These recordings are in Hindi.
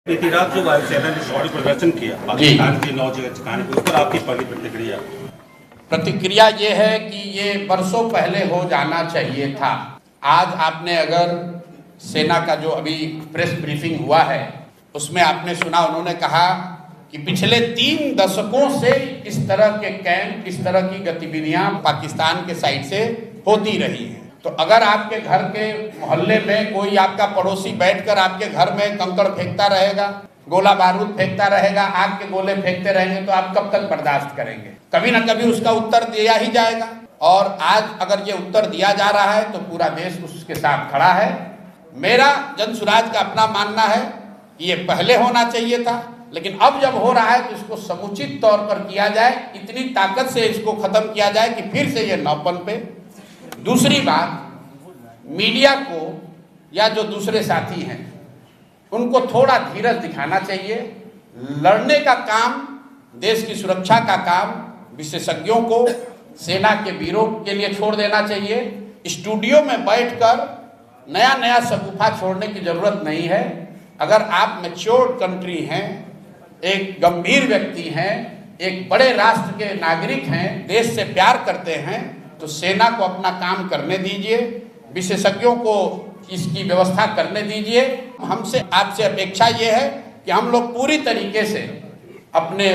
बीती रात जो वायुसेना ने सौर्य प्रदर्शन किया पाकिस्तान की 9 जगह ठिकाने पर, उस पर आपकी पहली प्रतिक्रिया? प्रतिक्रिया ये है कि ये बरसों पहले हो जाना चाहिए था। आज आपने अगर सेना का जो अभी प्रेस ब्रीफिंग हुआ है उसमें आपने सुना, उन्होंने कहा कि पिछले 3 दशकों से इस तरह के कैंप, इस तरह की गतिविधियां पाकिस्तान के साइड से होती रही हैं। तो अगर आपके घर के मोहल्ले में कोई आपका पड़ोसी बैठकर आपके घर में कंकड़ फेंकता रहेगा, गोला बारूद फेंकता रहेगा, आग के गोले फेंकते रहेंगे, तो आप कब तक बर्दाश्त करेंगे? कभी ना कभी उसका उत्तर दिया ही जाएगा। और आज अगर ये उत्तर दिया जा रहा है तो पूरा देश उसके साथ खड़ा है। मेरा जनसुराज का अपना मानना है कि ये पहले होना चाहिए था, लेकिन अब जब हो रहा है तो इसको समुचित तौर पर किया जाए, इतनी ताकत से इसको खत्म किया जाए कि फिर से ये न पनपे। दूसरी बात, मीडिया को या जो दूसरे साथी हैं उनको थोड़ा धीरज दिखाना चाहिए। लड़ने का काम, देश की सुरक्षा का काम विशेषज्ञों को, सेना के वीरों के लिए छोड़ देना चाहिए। स्टूडियो में बैठकर नया नया शगुफा छोड़ने की जरूरत नहीं है। अगर आप मैच्योर्ड कंट्री हैं, एक गंभीर व्यक्ति हैं, एक बड़े राष्ट्र के नागरिक हैं, देश से प्यार करते हैं, तो सेना को अपना काम करने दीजिए, विशेषज्ञों को इसकी व्यवस्था करने दीजिए। हमसे आपसे अपेक्षा ये है कि हम लोग पूरी तरीके से अपने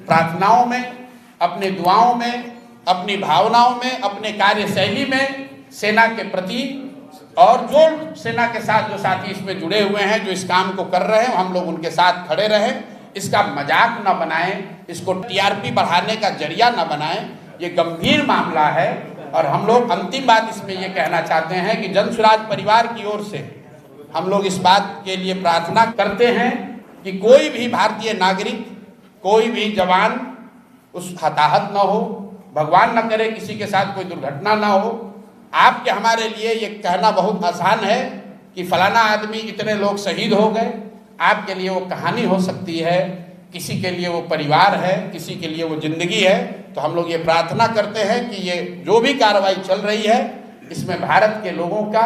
प्रार्थनाओं में, अपने दुआओं में, अपनी भावनाओं में, अपने कार्यशैली में सेना के प्रति, और जो सेना के साथ जो साथी इसमें जुड़े हुए हैं, जो इस काम को कर रहे हैं, हम लोग उनके साथ खड़े रहें। इसका मजाक न बनाएं, इसको टीआरपी बढ़ाने का जरिया न बनाएं। ये गंभीर मामला है। और हम लोग अंतिम बात इसमें ये कहना चाहते हैं कि जनसुराज परिवार की ओर से हम लोग इस बात के लिए प्रार्थना करते हैं कि कोई भी भारतीय नागरिक, कोई भी जवान उस हताहत न हो, भगवान न करे किसी के साथ कोई दुर्घटना ना हो। आपके हमारे लिए ये कहना बहुत आसान है कि फलाना आदमी, इतने लोग शहीद हो गए। आपके लिए वो कहानी हो सकती है, किसी के लिए वो परिवार है, किसी के लिए वो जिंदगी है। तो हम लोग ये प्रार्थना करते हैं कि ये जो भी कार्रवाई चल रही है, इसमें भारत के लोगों का,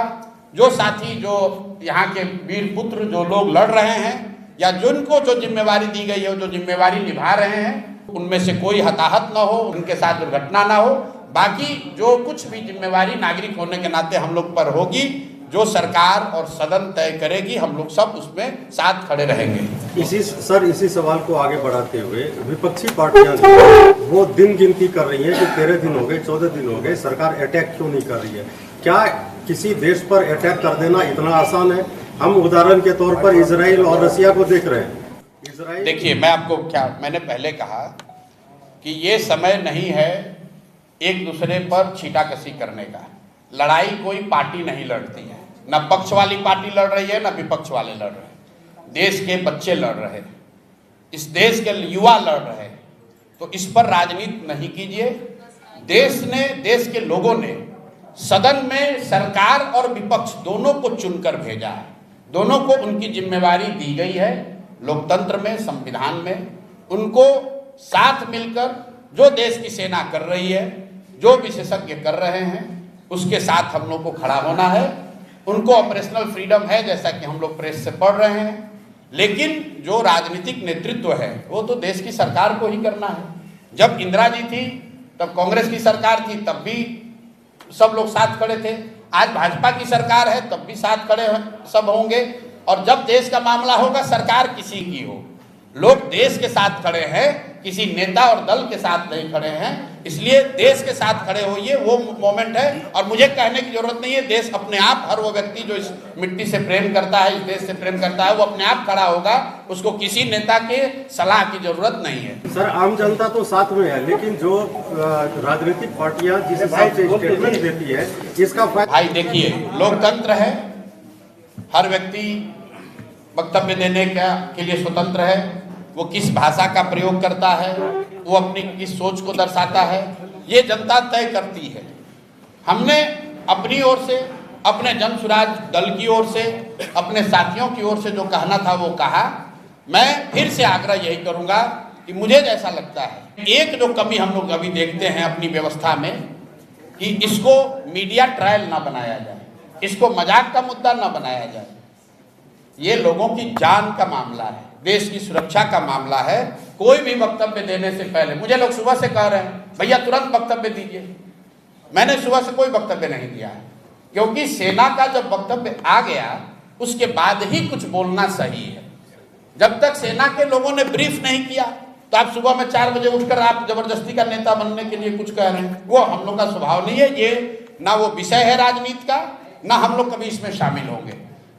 जो साथी, जो यहाँ के वीर पुत्र, जो लोग लड़ रहे हैं या जिनको जो जिम्मेवारी दी गई है, जो जिम्मेवारी निभा रहे हैं, उनमें से कोई हताहत ना हो, उनके साथ दुर्घटना ना हो। बाकी जो कुछ भी जिम्मेवारी नागरिक होने के नाते हम लोग पर होगी, जो सरकार और सदन तय करेगी, हम लोग सब उसमें साथ खड़े रहेंगे। इसी सवाल को आगे बढ़ाते हुए विपक्षी पार्टियां वो दिन गिनती कर रही हैं कि 13 दिन हो गए, 14 दिन हो गए, सरकार अटैक क्यों नहीं कर रही है? क्या किसी देश पर अटैक कर देना इतना आसान है? हम उदाहरण के तौर पर इजराइल और रसिया को देख रहे हैं। देखिए, मैं आपको मैंने पहले कहा कि ये समय नहीं है एक दूसरे पर छीटाकशी करने का। लड़ाई कोई पार्टी नहीं लड़ती है, न पक्ष वाली पार्टी लड़ रही है, न विपक्ष वाले लड़ रहे हैं। देश के बच्चे लड़ रहे हैं, इस देश के युवा लड़ रहे हैं। तो इस पर राजनीति नहीं कीजिए। देश के लोगों ने सदन में सरकार और विपक्ष दोनों को चुनकर भेजा है, दोनों को उनकी जिम्मेवारी दी गई है। लोकतंत्र में, संविधान में उनको साथ मिलकर जो देश की सेना कर रही है, जो विशेषज्ञ कर रहे हैं, उसके साथ हम लोग को खड़ा होना है। उनको ऑपरेशनल फ्रीडम है, जैसा कि हम लोग प्रेस से पढ़ रहे हैं, लेकिन जो राजनीतिक नेतृत्व है वो तो देश की सरकार को ही करना है। जब इंदिरा जी थी तब कांग्रेस की सरकार थी, तब भी सब लोग साथ खड़े थे। आज भाजपा की सरकार है, तब भी साथ खड़े सब होंगे। और जब देश का मामला होगा, सरकार किसी की हो, लोग देश के साथ खड़े हैं, किसी नेता और दल के साथ नहीं खड़े हैं। इसलिए देश के साथ खड़े होइए, वो मोमेंट है। और मुझे कहने की जरूरत नहीं है, देश अपने आप, हर वो व्यक्ति जो इस मिट्टी से प्रेम करता है, इस देश से प्रेम करता है, वो अपने आप खड़ा होगा। उसको किसी नेता के सलाह की जरूरत नहीं है। सर, आम जनता तो साथ में है, लेकिन जो राजनीतिक पार्टियां जिस हिसाब से स्टेटमेंट देती है, इसका भाई देखिए, लोकतंत्र है, हर व्यक्ति वक्तव्य देने के लिए स्वतंत्र है। वो किस भाषा का प्रयोग करता है, वो अपनी किस सोच को दर्शाता है, ये जनता तय करती है। हमने अपनी ओर से, अपने जनसुराज दल की ओर से, अपने साथियों की ओर से जो कहना था वो कहा। मैं फिर से आग्रह यही करूंगा कि मुझे जैसा लगता है, एक जो कमी हम लोग अभी देखते हैं अपनी व्यवस्था में, कि इसको मीडिया ट्रायल ना बनाया जाए, इसको मजाक का मुद्दा ना बनाया जाए। ये लोगों की जान का मामला है, देश की सुरक्षा का मामला है। कोई भी वक्तव्य देने से पहले, मुझे लोग सुबह से कह रहे हैं भैया तुरंत वक्तव्य दीजिए, मैंने सुबह से कोई वक्तव्य नहीं दिया है, क्योंकि सेना का जब वक्तव्य आ गया उसके बाद ही कुछ बोलना सही है। जब तक सेना के लोगों ने ब्रीफ नहीं किया तो आप सुबह में 4 बजे उठकर आप जबरदस्ती का नेता बनने के लिए कुछ कह रहे हैं, वो हम लोग का स्वभाव नहीं है। ये ना वो विषय है राजनीति का, ना हम लोग कभी इसमें शामिल होंगे।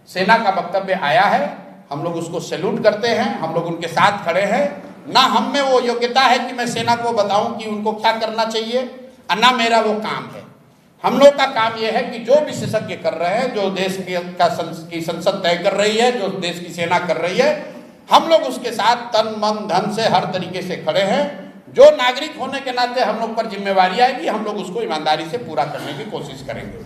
सेना का वक्तव्य आया है, हम लोग उसको सैल्यूट करते हैं, हम लोग उनके साथ खड़े हैं। ना हम में वो योग्यता है कि मैं सेना को बताऊं कि उनको क्या करना चाहिए, और ना मेरा वो काम है। हम लोग का काम ये है कि जो विशेषज्ञ कर रहे हैं, जो देश की संसद तय कर रही है, जो देश की सेना कर रही है, हम लोग उसके साथ तन मन धन से हर तरीके से खड़े हैं। जो नागरिक होने के नाते हम लोग पर जिम्मेवारी आएगी, हम लोग उसको ईमानदारी से पूरा करने की कोशिश करेंगे।